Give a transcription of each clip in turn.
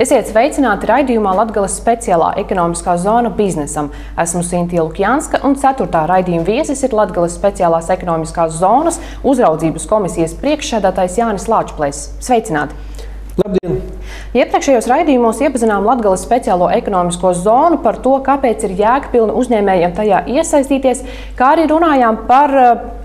Esiet sveicināti raidījumā Latgales speciālā ekonomiskā zona biznesam. Esmu Sintīla Lukjanska un 4. raidījuma viesis ir Latgales speciālās ekonomiskās zonas uzraudzības komisijas priekšsēdētājs Jānis Lāčplēss. Sveicināti! Labdien! Iepriekšējos raidījumos iepazinām Latgales speciālo ekonomisko zonu par to, kāpēc ir jēgpilni uzņēmējiem tajā iesaistīties, kā arī runājām par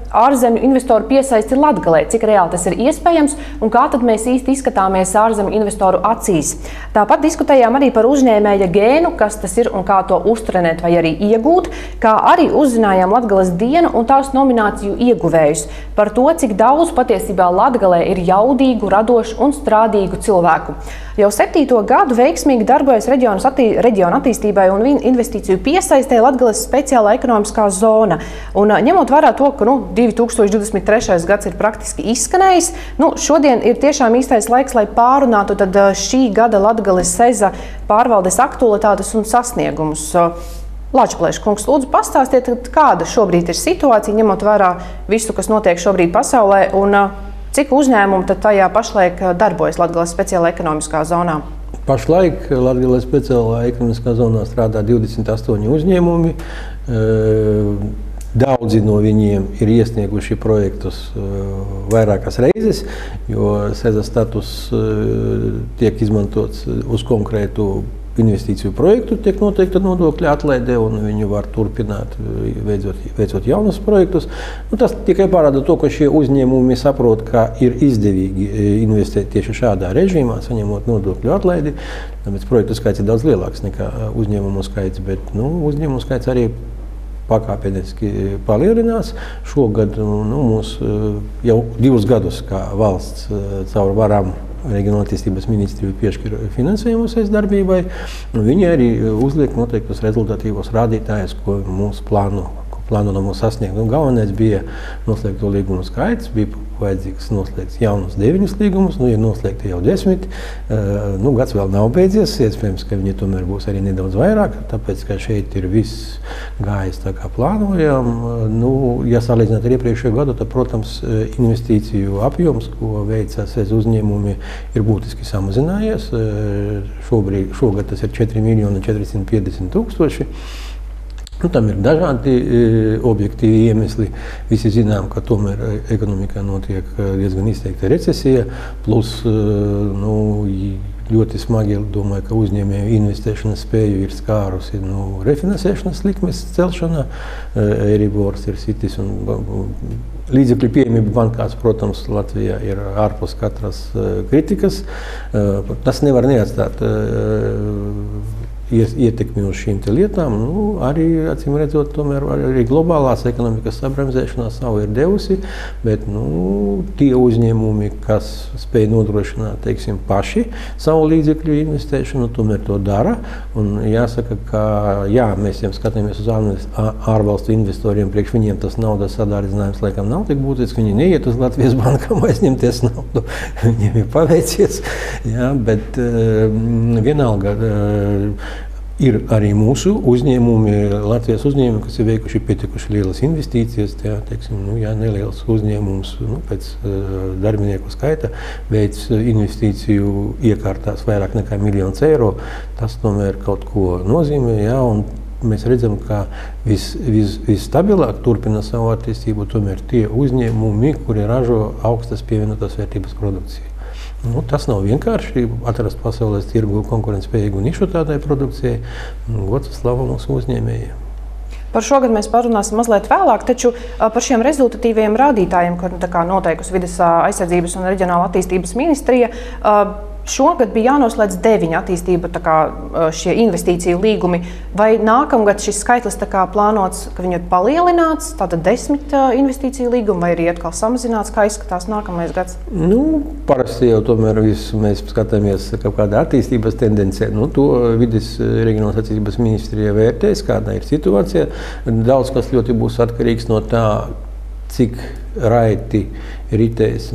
ārzemju investoru piesaisti Latgalē, cik reāli tas ir iespējams un kā tad mēs īsti izskatāmies ārzemju investoru acīs. Tāpat diskutējām arī par uzņēmēja gēnu, kas tas ir un kā to uztrenēt vai arī iegūt, kā arī uzzinājām Latgales dienu un tās nomināciju ieguvējus par to, cik daudz patiesībā Latgalē ir jaudīgu, radošu un strādīgu cilvēku. Jau 7. gadu veiksmīgi darbojas reģiona attīstībai un investīciju piesaistē Latgales speciālā ekonomiskā zona. Un ņemot vērā to, ka 2023. gads ir praktiski izskanējis, šodien ir tiešām īstais laiks, lai pārunātu tad šī gada Latgales seza pārvaldes aktualitātes un sasniegumus. Lāčplēss kungs, lūdzu pastāstiet, kāda šobrīd ir situācija, ņemot vērā visu, kas notiek šobrīd pasaulē, un cik uzņēmumu tad tajā pašlaik darbojas Latgales speciālā ekonomiskā zonā? Pašlaik Latgales speciālā ekonomiskā zonā strādā 28 uzņēmumi. Daudzi no viņiem ir iesnieguši projektus vairākas reizes, jo seza status tiek izmantots uz konkrētu investīciju projektu, tiek noteikta nodokļa atlaide, un viņi var turpināt, veicot jaunus projektus. Tas tikai parāda to, ka šie uzņēmumi saprot, ka ir izdevīgi investēt tieši šādā režīmā, saņemot nodokļu atlaidi. Tāpēc projektu skaits ir daudz lielāks nekā uzņēmumu skaits, bet uzņēmumu skaits arī pakāpeniski palielinās. Šogad mums jau 2 gadus, kā valsts caur varām Reģionālā attīstības ministrija piešķir finansējumu seza darbībai. Viņi arī uzliek noteiktus rezultatīvos rādītājus, ko mūsu plāno sasniegt. Galvenais bija noslēgto līgumu skaits, bija vajadzīgs noslēgt jaunus 9 līgumus, ir noslēgti jau 10. Gads vēl nav beidzies, iespējams, ka viņi tomēr būs arī nedaudz vairāk, tāpēc, ka šeit ir viss gājis tā kā plānojam. Ja salīdzināt ar iepriekšējo gadu, tad, protams, investīciju apjoms, ko veica seza uzņēmumi, ir būtiski samazinājies. Šogad tas ir 4 450 000. Tam ir dažādi objektīvi iemesli. Visi zinām, ka tomēr ekonomikā notiek diezgan izteikta recesija, plus ļoti smagi domāju, ka uzņēmēju investēšanas spēju ir skārusi refinansēšanas likmes celšana, Euribors ir sitis un līdzekļu pieejamība bankās, protams, Latvijā ir ārpus katras kritikas. Tas nevar neatstāt ietekmi uz šīm lietām. Arī, acīm redzot, tomēr arī globālās ekonomikas sabremzēšanās savu ir devusi, bet tie uzņēmumi, kas spēj nodrošināt, teiksim, paši savu līdzekļu investēšanu, tomēr to dara. Un jāsaka, ka mēs jau skatāmies uz ārvalstu investoriem, priekš viņiem tas naudas sadārdzinājums laikam nav tik būtisks, viņi neiet uz Latvijas bankām aizņemties naudu, viņiem ir paveicies, bet vienalga, ir arī mūsu uzņēmumi, Latvijas uzņēmumi, kas ir veikuši pietiekuši lielas investīcijas. Neliels uzņēmums pēc darbinieku skaita veic investīciju iekārtās vairāk nekā 1 000 000 eiro. Tas tomēr kaut ko nozīmē, un mēs redzam, ka visstabilāk turpina savu attīstību tomēr tie uzņēmumi, kuri ražo augstas pievienotās vērtības produkciju. Tas nav vienkārši atrast pasaules tirgu konkurentspējīgu nišu tādai produkcijai. Gods un slava mūsu uzņēmējiem. Par šogad mēs parunāsim mazliet vēlāk, taču par šiem rezultatīviem rādītājiem, ko noteikusi Vides aizsardzības un reģionāla attīstības ministrija, šogad bija jānoslēdz 9 attīstība šie investīciju līgumi. Vai nākamgad šis skaitlis plānots, ka viņu ir palielināts, tātad 10 investīciju līgumi, vai arī atkal samazināts, kā izskatās nākamais gads? Parasti jau tomēr mēs skatāmies kādā attīstības tendencē. To Vides reģionālās attīstības ministrija vērtēs, kāda ir situācija. Daudz kas ļoti būs atkarīgs no tā, cik raiti ritēs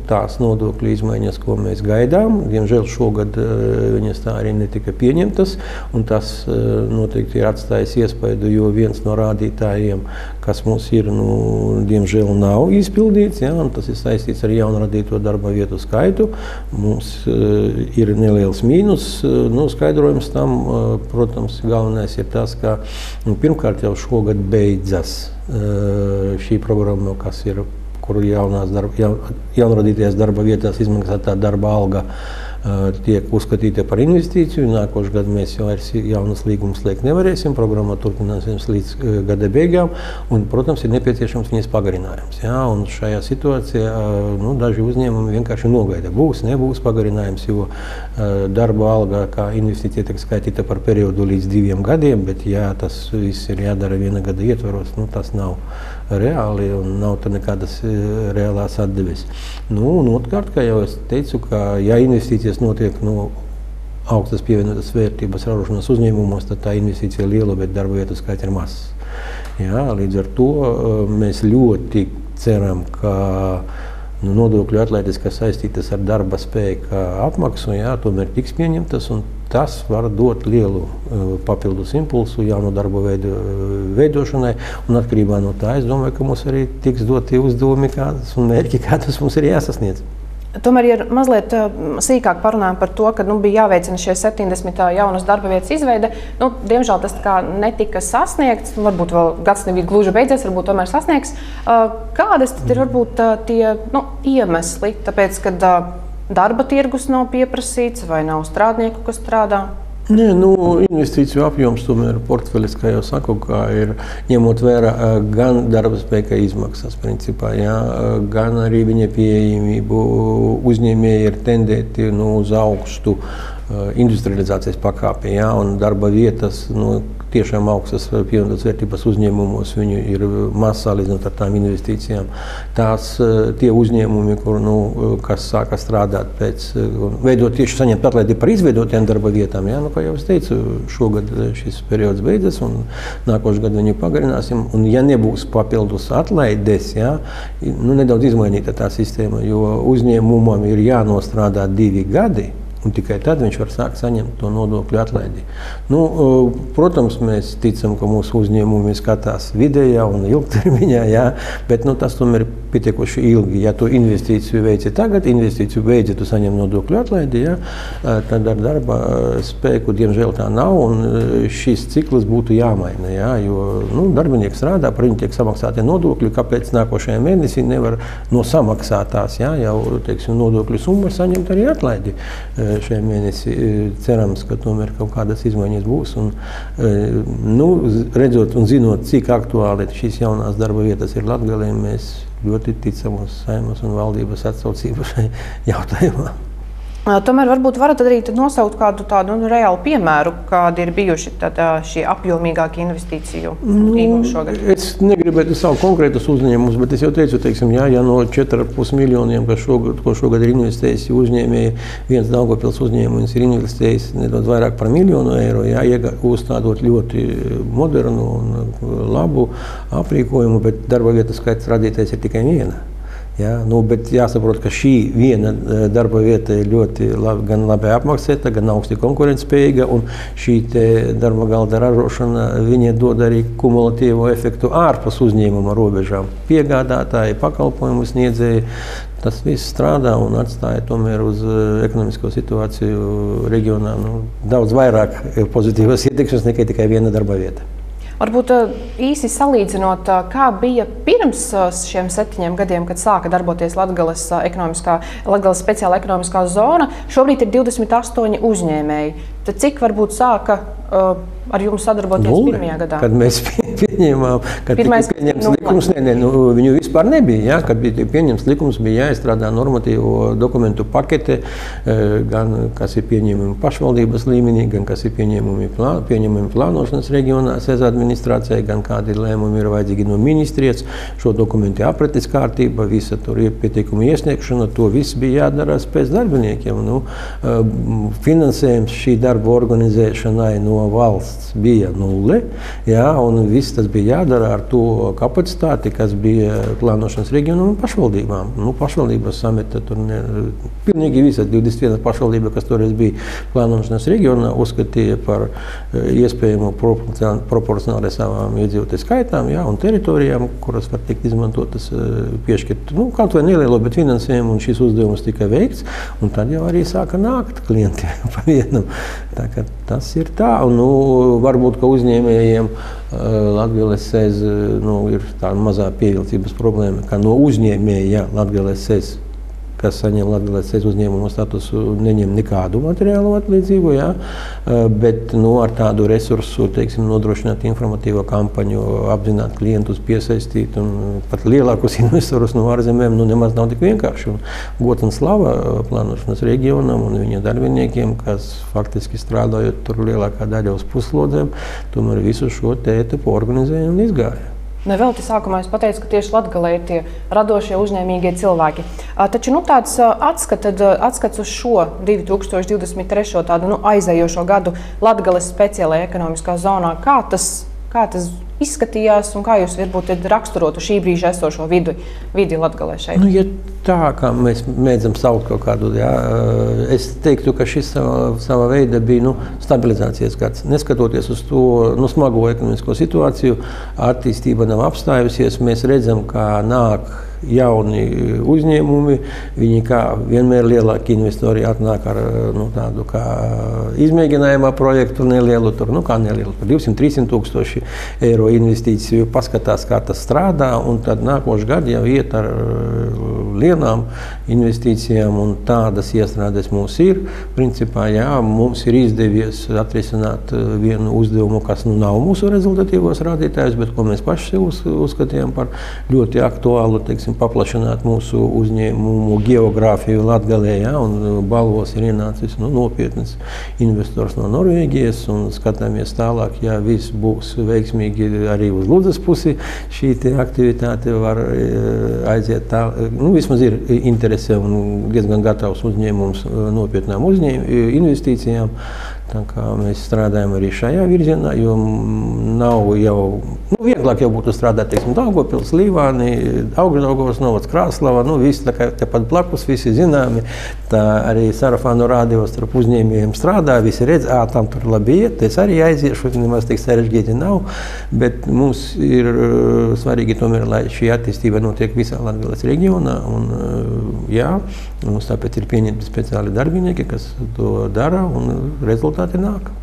tās nodokļu izmaiņas, ko mēs gaidām. Diemžēl šogad viņas tā arī netika pieņemtas, un tas noteikti ir atstājis iespaidu, jo viens no rādītājiem, kas mums ir, diemžēl nav izpildīts, un tas ir saistīts ar jaunradīto darba vietu skaitu. Mums ir neliels mīnus. Skaidrojums tam, protams, galvenais ir tas, ka pirmkārt jau šogad beidzas šī programma, kas ir, kur jaunradītajās darba vietās izmaksātā darba alga tiek uzskatīta par investīciju. Nākošais gads mēs jau jaunas līgumus slēgt nevarēsim. Programma turpināsies līdz gada beigām. Un, protams, ir nepieciešams viņas pagarinājums. Un šajā situācijā daži uzņēmumi vienkārši nogaida. Būs, nebūs pagarinājums, jo darba alga kā investīcija tiek skaitīta par periodu līdz 2 gadiem, bet tas viss ir jādara viena gada ietvaros. Tas nav reāli un nav nekādas reālās atdeves. Un otrkārt, kā jau es teicu, ka ja investīcijas notiek augstas pievienotās vērtības ražošanas uzņēmumos, tad tā investīcija ir liela, bet darba vietu skaits ir mazs. Līdz ar to mēs ļoti ceram, ka nodokļu atlaides, kas saistītas ar darba spēka apmaksu, tomēr tiks pieņemtas, un tas var dot lielu papildus impulsu jaunu darba veidu veidošanai, un atkarībā no tā, es domāju, ka mums arī tiks doti uzdevumi un mērķi, kādas mums ir jāsasniedz. Tomēr, ja mazliet sīkāk parunājam par to, ka bija jāveicina šie 70 jaunas darba vietas izveide, diemžēl tas netika sasniegts, varbūt vēl gads nebija gluži beidzies, varbūt tomēr sasniegs. Kādas tad ir varbūt tie iemesli, tāpēc, ka darba tirgus nav pieprasīts vai nav strādnieku, kas strādā? Nē, investīciju apjoms tomēr portfelis, kā jau saku, ir ņemot vērā gan darba spēka izmaksas, principā, gan arī viņa pieejamību. Uzņēmēji ir tendēti uz augstu industrializācijas pakāpi, un darba vietas tiešām augstas pievienotās vērtības uzņēmumos, viņu ir maz salīdzinot ar tām investīcijām. Tie uzņēmumi, kas sāka strādāt veidot tieši saņemt atlaidi par izveidotiem darba vietām, kā jau es teicu, šogad šis periods beidzas un nākošais gadu viņu pagarināsim. Un ja nebūs papildus atlaides, nedaudz izmainīta tā sistēma, jo uzņēmumam ir jānostrādā 2 gadi. Un tikai tad viņš var sākt saņemt to nodokļu atlaidi. Protams, mēs ticam, ka mūsu uzņēmumi skatās vidējā un ilgtermiņā, bet tas tomēr ir pietiekoši ilgi. Ja tu investīciju veici tagad, investīciju beidzi, tu saņem nodokļu atlaidi, tad ar darba spēku diemžēl tā nav, un šis cikls būtu jāmaina. Jo darbinieki strādā, par viņu tiek samaksāti nodokļi, kāpēc nākošajā mēnesī nevar no samaksātās jau nodokļu summu saņemt arī atlaidi. Šajā mēnesī cerams, ka tomēr kaut kādas izmaiņas būs. Un, redzot un zinot, cik aktuāli šīs jaunās darba vietas ir Latgalē, mēs ļoti ticam uz Saeimas un valdības atsaucību šai jautājumā. Tomēr varbūt varat arī nosaukt kādu tādu reālu piemēru, kādi ir bijuši šie apjomīgākie investīciju līgumi šogad? Es negribētu saukt konkrētus uzņēmumus, bet es jau teicu, ja no 4,5 miljoniem, ko šogad ir investējis uzņēmēji, viens Daugavpils uzņēmums ir investējis nedaudz vairāk par 1 miljonu eiro, uzstādot ļoti modernu un labu aprīkojumu, bet darba vietas skaits radītais ir tikai viena. Bet jāsaprot, ka šī viena darba vieta ir ļoti gan labi apmaksāta, gan augsti konkurētspējīga, un šī darba galda ražošana dod arī kumulatīvo efektu ārpus uzņēmuma robežām. Piegādātāji, pakalpojumu sniedzēji, tas viss strādā un atstāja tomēr uz ekonomisko situāciju reģionā daudz vairāk pozitīvas ietekmes nekā tikai viena darba vieta. Varbūt īsi salīdzinot, kā bija pirms šiem 7 gadiem, kad sāka darboties Latgales speciāla ekonomiskā zona, šobrīd ir 28 uzņēmēji. Tad cik varbūt sāka ar jums sadarboties pirmajā gadā? Kad mēs pieņēmām, kad tika pieņemts likums, viņu vispār nebija. Kad bija pieņemts likums, bija jāizstrādā normatīvo dokumentu pakete, gan kas ir pieņēmumi pašvaldības līmenī, gan kas ir pieņēmumi plānošanas reģionā, administrācijai, gan kādi lēmumi ir vajadzīgi no ministrijas, šo dokumentu apretes kārtība, visa tur ir pieteikuma iesniegšana, to viss bija jādara pēc darbiniekiem. Finansējums šī darba darbu organizēšanai no valsts bija 0, jā, un viss tas bija jādara ar to kapacitāti, kas bija plānošanas reģionam un pašvaldībām. Pašvaldības sameta tur pilnīgi visas 21 pašvaldība, kas toreiz bija plānošanas reģionā, uzskatīja par iespējamu proporcionāli savām iedzīvotāju skaitām, jā, un teritorijām, kuras var tikt izmantotas, piešķirt, kaut vai nelielo, bet finansējumu, un šis uzdevums tika veikts, un tad jau arī sāka nākt klienti pa vienam. Tā kā tas ir tā, un varbūt, ka uzņēmējiem Latgales SEZ ir tā mazā pievilcības problēma, ka no uzņēmēja Latgales SEZ, kas saņem Latgales SEZ uzņēmumu statusu, neņem nekādu materiālu atlīdzību, jā, bet ar tādu resursu, teiksim, nodrošināt informatīvo kampaņu, apzināt klientus, piesaistīt un pat lielākus investorus no ārzemēm, nemaz nav tik vienkārši. Un gods un slava plānošanas reģionam un viņa darbiniekiem, kas faktiski strādājot tur lielākā daļa uz puslodzēm, tomēr visu šo etapu organizēja un izgāja. Nevelti sākumā es pateicu, ka tieši Latgalē ir tie radošie, uzņēmīgie cilvēki. Taču tāds atskats uz šo 2023. tādu aizējošo gadu Latgales speciālajā ekonomiskā zonā, kā tas izskatījās un kā jūs varbūt raksturotu šī brīža esošo vidi Latgalē šeit? Ja tā, kā mēs mēdzam saukt kaut kādu, jā, es teiktu, ka šis sava veida bija stabilizācijas gads. Neskatoties uz to smago ekonomisko situāciju, attīstība nav apstājusies. Mēs redzam, kā nāk jauni uzņēmumi, viņi kā vienmēr lielāki investori atnāk ar tādu kā izmēģinājumā projektu nelielu, tur, kā nelielu, par 200-300 tūkstoši eiro investīciju, paskatās, kā tas strādā, un tad nākošu gadu jau iet ar lielām investīcijām, un tādas iestrādes mums ir. Principā, jā, mums ir izdevies atrisināt vienu uzdevumu, kas nav mūsu rezultatīvos rādītājus, bet ko mēs paši uzskatījām par ļoti aktuālu, paplašināt mūsu uzņēmumu geogrāfiju Latgalē, jā, un balvos ir ienācis nopietns investors no Norvēģijas, un skatāmies tālāk, ja viss būs veiksmīgi arī uz Ludzas pusi, šī aktivitāte var aiziet tā, vismaz ir interese un diezgan gatavs uzņēmums nopietnām investīcijām. Tā kā mēs strādājam arī šajā virzienā, jo nav jau, vieglāk jau būtu strādāt, Daugavpils, Līvāni, Augstdaugavas novads, Krāslava, visi tā kā tepat blakus, visi zināmi, tā arī sarafānu rādījos starp uzņēmējiem strādā, visi redz, tam tur labi iet, es arī aiziešu, nemaz tik sarežģīti nav, bet mums ir svarīgi tomēr, lai šī attīstība notiek visā Latgales reģionā, un jā, mums tāpēc ir pieņemti speciāli darbinieki, kas to dara, un rezultāti nāk.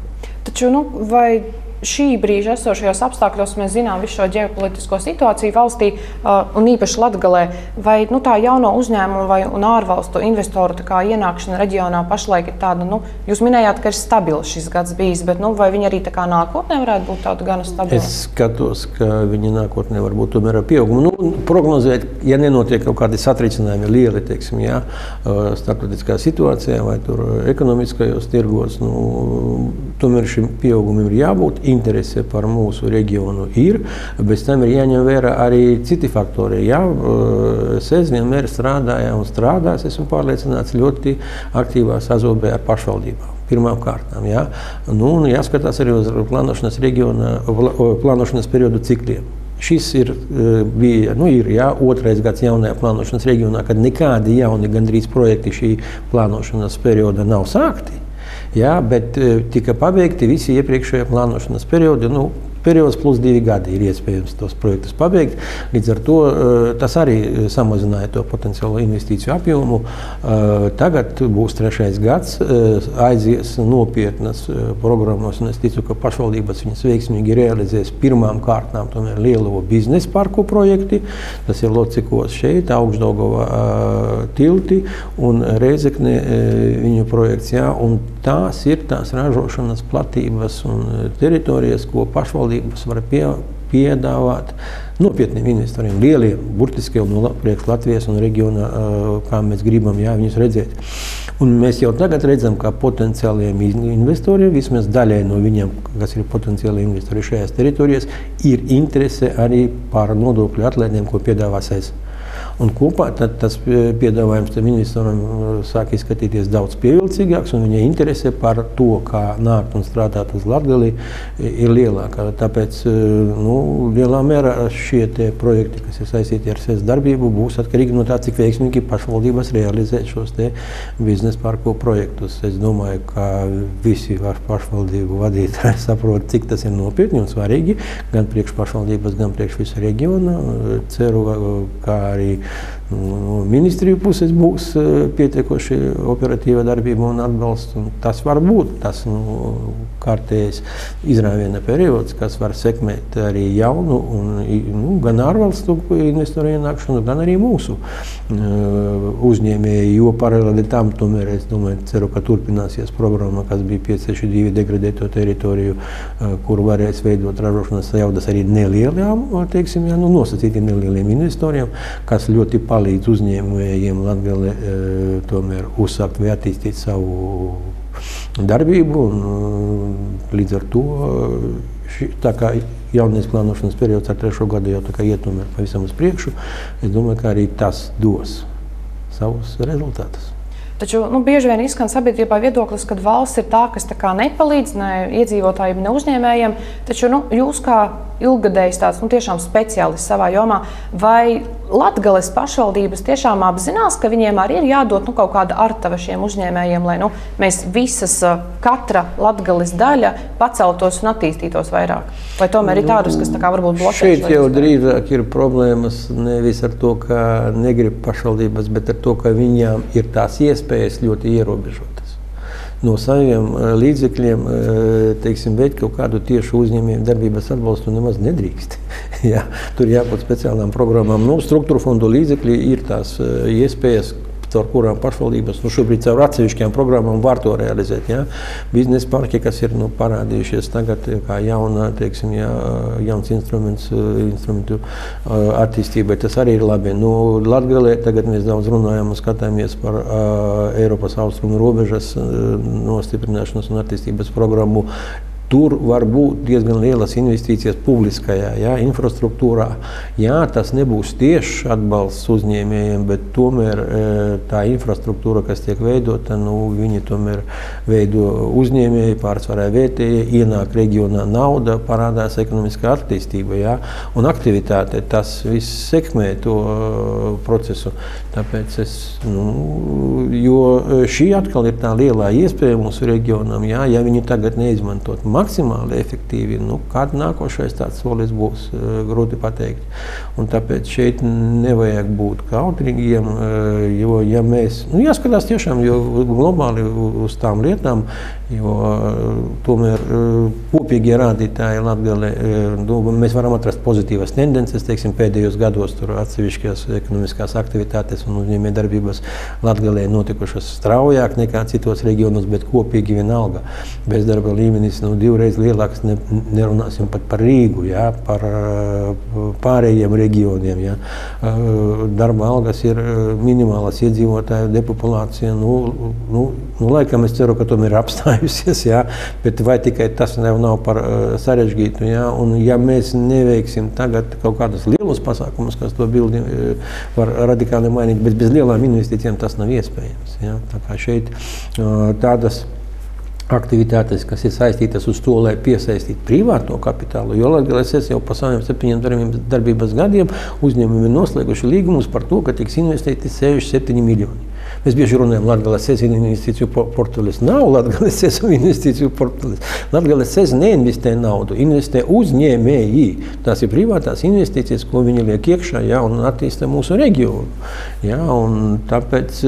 Taču, vai šī brīža esošajos apstākļos mēs zinām visu šo ģeopolitisko situāciju valstī un īpaši Latgalē, vai tā jauno uzņēmumu un ārvalstu investoru ienākšana reģionā pašlaik ir tāda, jūs minējāt, ka ir stabils šis gads bijis, bet vai viņi arī nākotnē varētu būt tāda gana stabila? Es skatos, ka viņi nākotnē var būt tomēr ar pieaugumu. Prognozēt, ja nenotiek kaut kādi satricinājumi lieli, jā, starptautiskā situācijā vai tur ekonomiskajos tirgos, tomēr šim pieaugumam ir jābūt. Interese par mūsu reģionu ir, bez tam ir jāņem vērā arī citi faktori. Jā, SEZ vienmēr strādāja un strādās, esmu pārliecināts, ļoti aktīvā sazobē ar pašvaldībām. Pirmām kārtām, jā. Un jāskatās arī uz plānošanas periodu cikliem. Šis bija otrais gads jaunajā plānošanas reģionā, kad nekādi jauni gandrīz projekti šī plānošanas perioda nav sākti. Jā, bet tika pabeigti visi iepriekšējie plānošanas periodi. Periods plus 2 gadi ir iespējams tos projektus pabeigt. Līdz ar to tas arī samazināja to potenciālo investīciju apjomu. Tagad būs 3. gads, aizies nopietnas programmas, un es ticu, ka pašvaldības viņas veiksmīgi realizēs pirmām kārtām tomēr lielo biznesa parku projekti. Tas ir Locikos šeit, Augstdaugava tilti un Rēzekne viņu projekts. Jā, un tās ir tās ražošanas platības un teritorijas, ko pašvaldības var piedāvāt nopietniem investoriem, lieliem, burtiskiem no priekš Latvijas un reģionā, kā mēs gribam viņus redzēt. Un mēs jau tagad redzam, ka potenciāliem investoriem, vismaz daļai no viņiem, kas ir potenciāli investori šajās teritorijās, ir interese arī par nodokļu atlaidēm, ko piedāvā SEZ. Un kopā tas piedāvājums tam investoram sāk izskatīties daudz pievilcīgāks, un viņa interese par to, kā nākt un strādāt uz Latgali, ir lielāka. Tāpēc lielā mērā šie projekti, kas ir saistīti ar SES darbību, būs atkarīgi no tā, cik veiksmīgi pašvaldības realizē šos biznesa parku projektus. Es domāju, ka visi pašvaldību vadītāji saprot, cik tas ir nopietni un svarīgi, gan priekš pašvaldības, gan priekš visu reģionu. Ceru, ka arī ministriju puses būs pietiekoši operatīva darbība un atbalsts. Un tas var būt tas kārtējais izrāviena periods, kas var sekmēt arī jaunu un gan ārvalstu investoru ienākšanu, gan arī mūsu uzņēmēji, jo paralēli tam tomēr es domāju, ceru, ka turpināsies programma, kas bija 562 degradēto teritoriju, kur varēs veidot ražošanas jaudas arī nelielām, teiksim, nosacīti nelieliem investoriem, kas ļoti palīdz uzņēmējiem Latgalē tomēr uzsākt vai attīstīt savu darbību. Līdz ar to tā kā jaunais plānošanas periods ar 3. gadu jau tā kā iet tomēr pavisam uz priekšu, es domāju, ka arī tas dos savus rezultātus. Taču bieži vien izskan sabiedrībā viedoklis, ka valsts ir tā, kas nepalīdz ne iedzīvotājiem, ne uzņēmējiem. Taču jūs kā ilggadējs tāds tiešām speciālists savā jomā, vai Latgales pašvaldības tiešām apzinās, ka viņiem arī ir jādod kaut kāda artava šiem uzņēmējiem, lai mēs visas, katra Latgales daļa paceltos un attīstītos vairāk? Vai tomēr ir tādas, kas varbūt bloķē? Šeit jau drīzāk ir problēmas nevis ar to, ka negrib pašvaldības, bet ar to, ka viņām ir tās iespējas ļoti ierobežotas. No saviem līdzekļiem, teiksim, veikt kaut kādu tiešu uzņēmēju darbības atbalstu nemaz nedrīkst. Jā, tur jābūt speciālām programmām. Struktūra fondu līdzekļi ir tās iespējas, caur kurām pašvaldības šobrīd caur atsevišķām programmām var to realizēt. Jā. Biznesa parki, kas ir parādījušies tagad kā jauns instrumentu attīstībai, tas arī ir labi. Latgalē tagad mēs daudz runājam un skatāmies par Eiropas austrumu robežas nostiprināšanas un attīstības programmu. Tur var būt diezgan lielas investīcijas publiskajā infrastruktūrā. Jā, tas nebūs tiešs atbalsts uzņēmējiem, bet tomēr tā infrastruktūra, kas tiek veidota, viņi tomēr veido uzņēmēji, pārsvarā vietējie, ienāk reģionā nauda, parādās ekonomiskā attīstība, jā, un aktivitāte. Tas viss sekmē to procesu. Tāpēc jo šī atkal ir tā lielā iespēja mūsu reģionam, jā, ja viņi tagad neizmantot maksimāli efektīvi, kāds nākošais tāds solis būs, grūti pateikt. Un tāpēc šeit nevajag būt kautrīgiem, jo ja mēs, jāskatās tiešām globāli uz tām lietām, jo tomēr kopīgie rādītāji Latgalē, mēs varam atrast pozitīvas tendences, teiksim, pēdējos gados tur atsevišķās ekonomiskās aktivitātes un uzņēmējdarbības Latgalē notikušas straujāk nekā citos reģionos, bet kopīgi vienalga. Bezdarba līmenis divreiz lielāks, nerunāsim pat par Rīgu, jā, par pārējiem reģioniem. Jā. Darba algas ir minimālas, iedzīvotāju depopulācija. Laikam es ceru, ka tomēr ir apstājusies, jā, bet vai tikai tas nav par sarežģītu. Jā, un ja mēs neveiksim tagad kaut kādus lielus pasākumus, kas to bildi var radikāli mainīt, bet bez lielām investīcijām tas nav iespējams. Jā. Tā kā šeit tādas aktivitātes, kas ir saistītas uz to, lai piesaistītu privāto kapitālu, jo Latgales jau pa saviem 7 darbības gadiem uzņēmumi ir noslēguši līgumus par to, ka tiks investēti 67 miljoni. Mēs bieži runājam, Latgales investīciju portfelis nav Latgales investīciju portfelis. Latgales neinvestē naudu, investē uzņēmēji. Tās ir privātās investīcijas, ko viņi liek iekšā, jā, un attīsta mūsu reģionu. Jā, un tāpēc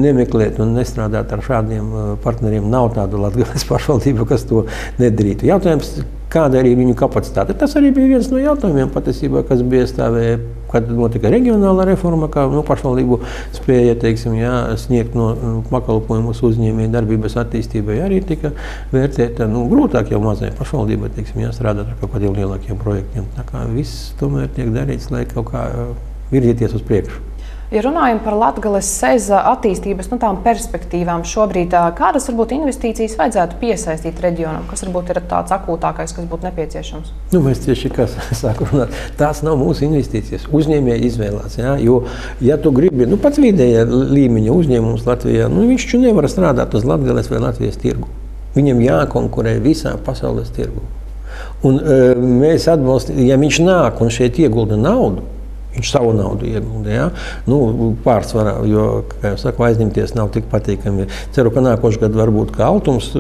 nemeklēt un nestrādāt ar šādiem partneriem nav tāda Latgales pašvaldība, kas to nedarītu. Jautājums, kāda arī viņu kapacitāte. Tas arī bija viens no jautājumiem patiesībā, kas bija stāvēja, kad notika reģionālā reforma, kā pašvaldību spēja, teiksim, sniegt pakalpojumus uzņēmēju darbības attīstībai, arī tika vērtēta grūtāk jau mazai pašvaldībai, teiksim, strādāt ar kaut kādiem lielākiem projektiem. Tā kā viss tomēr tiek darīts, lai kaut kā virzīties uz priekšu. Ja runājam par Latgales SEZA attīstības tām perspektīvām šobrīd, kādas varbūt investīcijas vajadzētu piesaistīt reģionam, kas varbūt ir tāds akūtākais, kas būtu nepieciešams? Mēs tieši kā sāku runāt, tās nav mūsu investīcijas. Uzņēmēji izvēlās, jo, ja tu gribi, pats vidējā līmeņa uzņēmums Latvijā, viņš nevar strādāt uz Latgales vai Latvijas tirgu. Viņam jākonkurē visā pasaules tirgu. Un mēs atbalstam, ja viņš nāk un šeit iegulda naudu, viņš savu naudu iegulda, pārsvarā, jo, kā jau saku, aizņemties nav tik patīkami. Ceru, ka nākošais gads varbūt kā Altums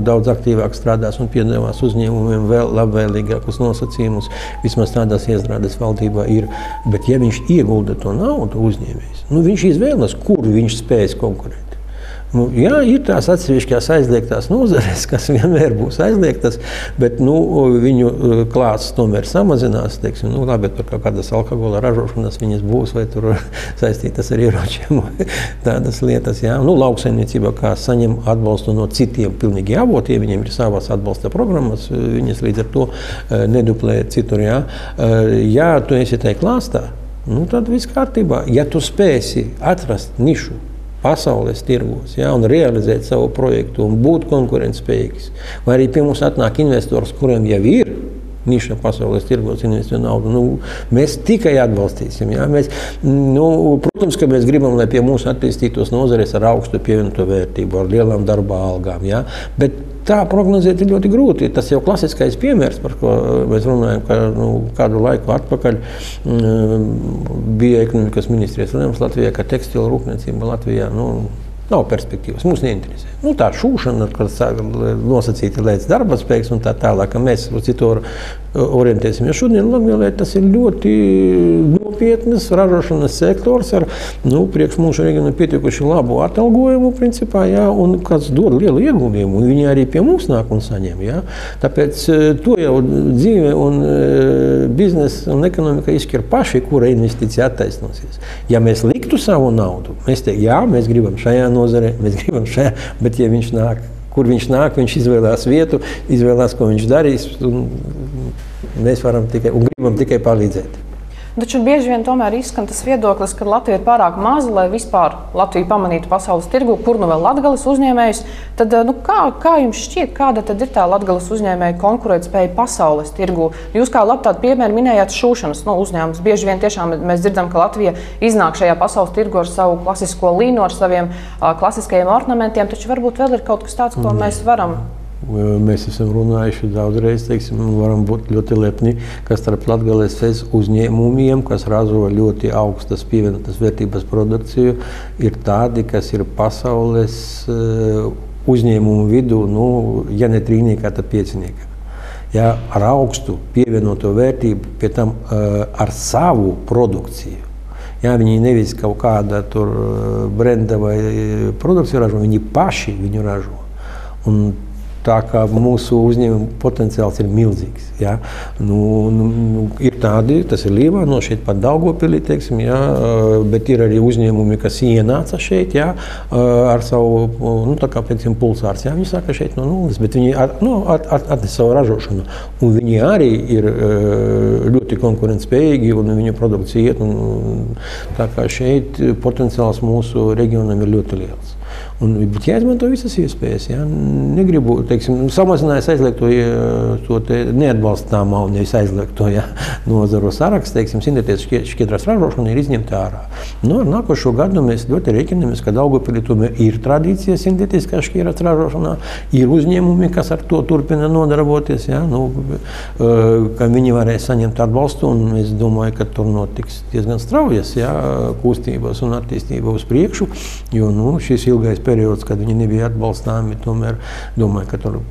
daudz aktīvāk strādās un piedāvās uzņēmumiem vēl labvēlīgākus nosacījumus. Vismaz tādās iestrādes valdībā ir. Bet ja viņš iegulda to naudu uzņēmējs, viņš izvēlas, kur viņš spējas konkurēt. Jā, ir tās atsevišķās aizliegtās nozares, kas vienmēr būs aizliegtas, bet viņu klāsts tomēr samazinās. Labi, tur kaut kādas alkohola ražošanas viņas būs, vai tur saistītas ar ieročiem, tādas lietas. Jā. Lauksaimniecība, kā saņem atbalstu no citiem pilnīgi avotiem, viņiem ir savas atbalsta programmas, viņas līdz ar to neduplē citur. Jā. Ja tu esi tajā klāstā, tad viss kārtībā. Ja tu spēsi atrast nišu pasaules tirgos, un realizēt savu projektu un būt konkurentspējīgs. Vai arī pie mums atnāk investors, kuriem jau ir niša pasaules tirgos investē naudu. Mēs tikai atbalstīsim. Jā. Protams, ka mēs gribam, lai pie mums attīstītos nozares ar augstu pievienoto vērtību, ar lielām darba algām. Jā. Bet tā prognozēt ir ļoti grūti. Tas jau klasiskais piemērs, par ko mēs runājam, ka kādu laiku atpakaļ bija ekonomikas ministrijas lēmums Latvijā, ka tekstilu rūpniecība Latvijā nav perspektīvas, mūs neinteresē. Tā šūšana, kad nosacīti līdz darba spēks un tā tālāk, ka mēs uz citu orientēsim. Jo šodien Latgalē tas ir ļoti nopietnas ražošanas sektors ar priekš mūsu reģionu pietiekuši labu atalgojumu principā, un kas dod lielu ieguldījumu, un viņi arī pie mums nāk un saņem. Jā. Tāpēc to jau dzīve un biznesa un ekonomika izšķir paši, kura investīcija attaisnosies. Ja mēs liktu savu naudu, mēs teiktu, jā, mēs gribam šajā nozarē, mēs gribam šajā, bet ja viņš nāk, kur viņš nāk, viņš izvēlās vietu, izvēlās, ko viņš darīs, un mēs varam tikai un gribam tikai palīdzēt. Taču bieži vien tomēr izskan tas viedoklis, ka Latvija ir pārāk maza, lai vispār Latviju pamanītu pasaules tirgu, kur vēl Latgales uzņēmējus. Tad, kā jums šķiet, kāda tad ir tā Latgales uzņēmēja konkurētspēja pasaules tirgu? Jūs kā labi tādu piemēru minējāt šūšanas uzņēmumus. Bieži vien tiešām mēs dzirdam, ka Latvija iznāk šajā pasaules tirgu ar savu klasisko līnu, ar saviem klasiskajiem ornamentiem, taču varbūt vēl ir kaut kas tāds, ko mēs varam. Mēs esam runājuši daudzreiz, varam būt ļoti lepni, ka starp Latgales SEZA uzņēmumiem, kas ražo ļoti augstas pievienotas vērtības produkciju, ir tādi, kas ir pasaules uzņēmumu vidū, ja ne trīniekā, tad pieciniekā. Ja, ar augstu pievienoto vērtību, pie tam ar savu produkciju. Ja, viņi nevis kaut kāda tur brenda vai produkciju ražo, viņi paši viņu ražo. Un tā kā mūsu uzņēmuma potenciāls ir milzīgs. Ja? Ir tādi, tas ir Līvānā, šeit pat Daugavpilī, bet ir arī uzņēmumi, kas ienāca šeit, ar savu, tā kā piemēram Pulsārs. Viņi saka šeit no nulles, bet viņi atnes savu ražošanu. Un viņi arī ir ļoti konkurentspējīgi un viņu produkcija iet. Tā kā šeit potenciāls mūsu reģionam ir ļoti liels. Bet jāizmanto visas iespējas. Ja? Negribu, samazinājis aizliegto, neatbalstāmā un nevis aizliegto nozaru sarakstu, sintētiskās šķiedrās ražošana ir izņemta ārā. Ar nākošo gadu mēs ļoti rēķinamies, ka Daugavpilī tomēr ir tradīcija sintētiskās šķiedrās ražošanā, ir uzņēmumi, kas ar to turpina nodarboties, ka viņi varēs saņemt atbalstu, un es domāju, ka tur notiks diezgan straujas kustības un attīstība uz priekšu, jo šis ilgais periods, kad viņi nebija atbalstāmi, tomēr domāju, ka tur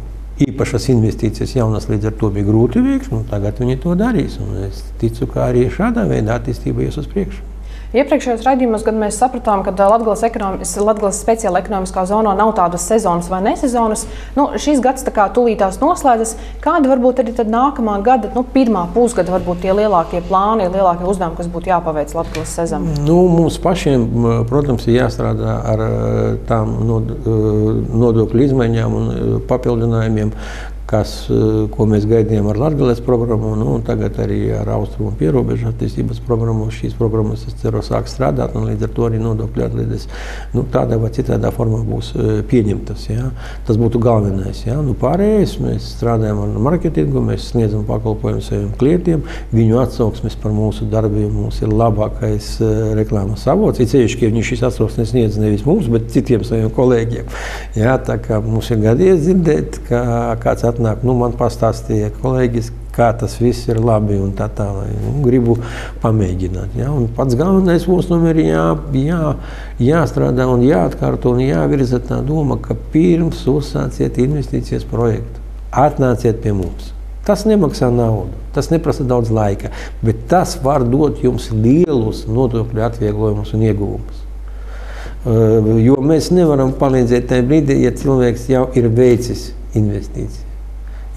īpašas investīcijas jaunas līdz ar to bija grūti veikt, tagad viņi to darīs. Un es ticu, ka arī šādā veidā attīstība ies uz priekšu. Iepriekšējos raidījumos, kad mēs sapratām, ka Latgales speciāla ekonomiskā zonā nav tādas sezonas vai nesezonas, šis gads tā kā tūlītās noslēdzas. Kāda varbūt arī tad nākamā gada, pirmā pusgada varbūt tie lielākie plāni, lielākie uzdevumi, kas būtu jāpaveic Latgales SEZAM? Mums pašiem, protams, ir jāstrādā ar tām nodokļu izmaiņām un papildinājumiem, ko mēs gaidījām ar Latgales programmu, un tagad arī ar Austrumu pierobežu attīstības programmu. Šīs programmas, es ceru, sāk strādāt, un līdz ar to arī nodokļu atlaides tādā vai citādā formā būs pieņemtas. Ja? Tas būtu galvenais. Ja? Pārējais mēs strādājam ar marketingu, mēs sniedzam pakalpojumu saviem klientiem, viņu atsauksmes par mūsu darbiem mums ir labākais reklāmas avots. Ir ceļš, ka viņi šīs atsauksmes sniedz nevis mums, bet citiem saviem kolēģiem. Ja? Tā kā mums ir gadījies dzirdēt, ka kāds atnāk, man pastāstīja kolēģis, kā tas viss ir labi un tā tālāk. Gribu pamēģināt. Ja? Un pats galvenais mums ir jāstrādā un jāatkārto un jāvirza tā doma, ka pirms uzsāciet investīcijas projektu, atnāciet pie mums. Tas nemaksā naudu, tas neprasa daudz laika, bet tas var dot jums lielus nodokļu atvieglojumus un ieguvumus. Jo mēs nevaram palīdzēt tajā brīdī, ja cilvēks jau ir veicis investīciju.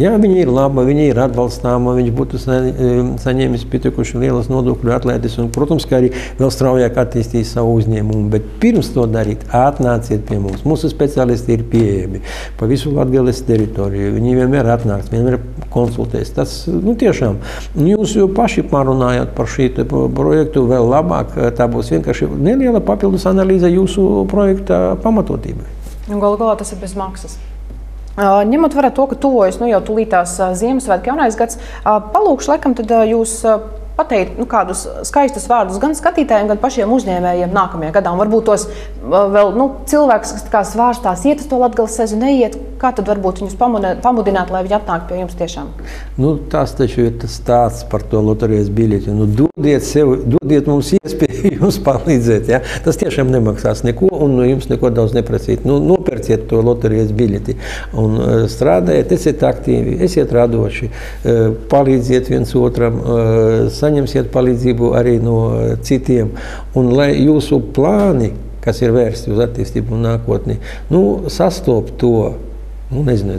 Jā, viņa ir laba, viņa ir atbalstāma, viņš būtu saņēmis pietiekuši lielas nodokļu atlaides un, protams, ka arī vēl straujāk attīstīs savu uzņēmumu. Bet pirms to darīt, atnāciet pie mums. Mūsu speciālisti ir pieejami pa visu Latgales teritoriju. Viņi vienmēr atnāks, vienmēr konsultēs. Tas, tiešām, jūs jau paši pārunājāt par šī projektu vēl labāk. Tā būs vienkārši neliela papildus analīze jūsu projekta pamatotībai. Galu galā tas ir bez maksas. Ņemot vērā to, ka tuvojas jau tūlītās Ziemassvētki, jaunais gads, palūkšu laikam tad jūs pateikt kādus skaistus vārdus gan skatītājiem, gan pašiem uzņēmējiem nākamajā gadā. Un varbūt tos vēl cilvēks, kas svārstās, iet uz to Latgales sezu, neiet, kā tad varbūt viņus pamudināt, lai viņi atnāk pie jums tiešām? Tas taču ir tas stāsts par to loterijas biļeti. Dodiet mums iespēju jums palīdzēt. Ja? Tas tiešām nemaksās neko un jums neko daudz neprasīt. Nopērciet to loterijas biļeti un strādājiet, esiet aktīvi, esiet radoši, palīdziet viens otram, saņemsiet palīdzību arī no citiem. Un lai jūsu plāni, kas ir vērsti uz attīstību un nākotni, sastop to,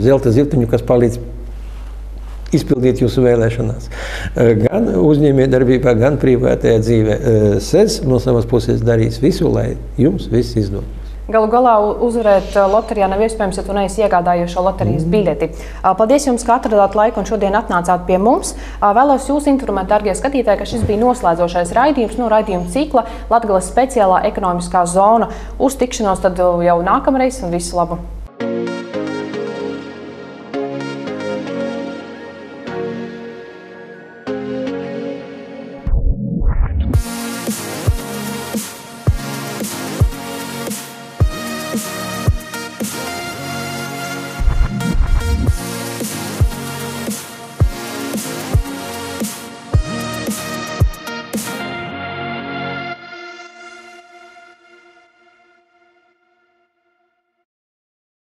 zelta zirtiņu, kas palīdz izpildīt jūsu vēlēšanās. Gan uzņēmējdarbībā, gan privātajā dzīvē. SEZ no savas puses darīs visu, lai jums viss izdodas. Galu galā uzvarēt loterijā nav iespējams, ja tu neesi iegādājies šo loterijas biļeti. Paldies jums, ka atradāt laiku un šodien atnācāt pie mums. Vēlos jūs informēt, darbie skatītāji, ka šis bija noslēdzošais raidījums no raidījuma cikla Latgales speciālā ekonomiskā zona. Uz tikšanos tad jau nākamreiz un visu labu!